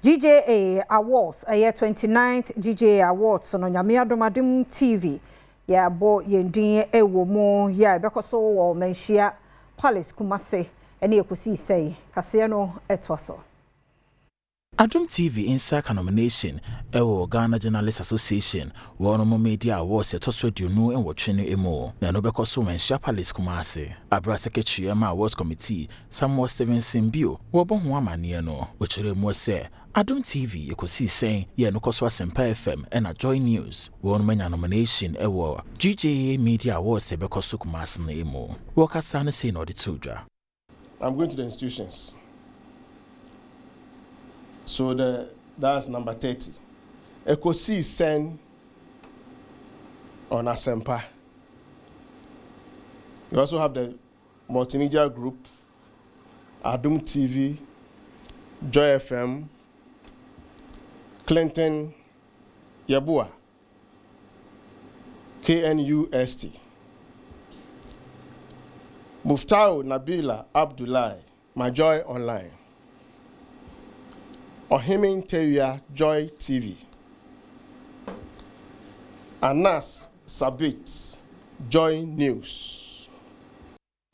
GJA Awards, 29th GJA Awards, no nyame Adom TV. Ya bo yendin ewo mo ya bekoso wo menhia Palace Kumase ene ekosi sei Kasee no etwaso. Adom TV insaka nomination ewo Ghana Journalists Association wono mo media awards etoso aduonu enwotwe no emo na no bekoso menhia Palace Kumase abra secretary ma awards committee Samuel Stevenson bio wo bo ho amane no ochire mu se Adom TV ekosi sen ye no koso Asempa FM and Joy News wono manya nomination ewo GJA Media Awards bekoso Kumase no emo wo kasa no say no de tudra. I'm going to the institutions. So that's number 30. Kasee send on Asempa. We also have the multimedia group, Adom TV, Joy FM, Clinton, Yabua, KNUST, Muftau Nabila Abdullahi, My Joy Online, Ohimin Teria Joy TV, Anas Sabit Joy News.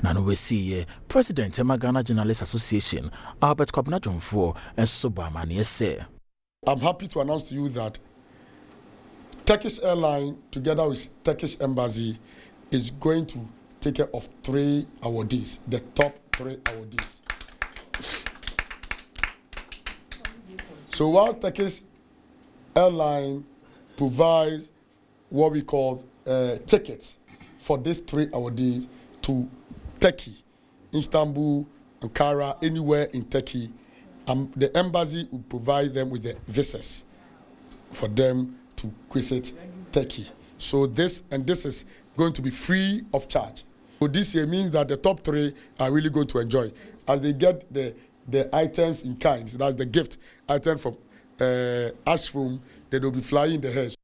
Nano we see President Emma Ghana Journalists Association Albert Kwabena Jomfo and Sobamani say. I'm happy to announce to you that Turkish Airlines together with Turkish Embassy is going to take care of 3 awardees, the top 3 awardees. So while Turkish Airlines provides what we call tickets for these 3 awardees to Turkey, Istanbul, Ankara, anywhere in Turkey, the embassy will provide them with the visas for them to visit Turkey. So this is going to be free of charge. So this year means that the top 3 are really going to enjoy as they get the items in kind. So that's the gift item from Ashford. They will be flying the heads.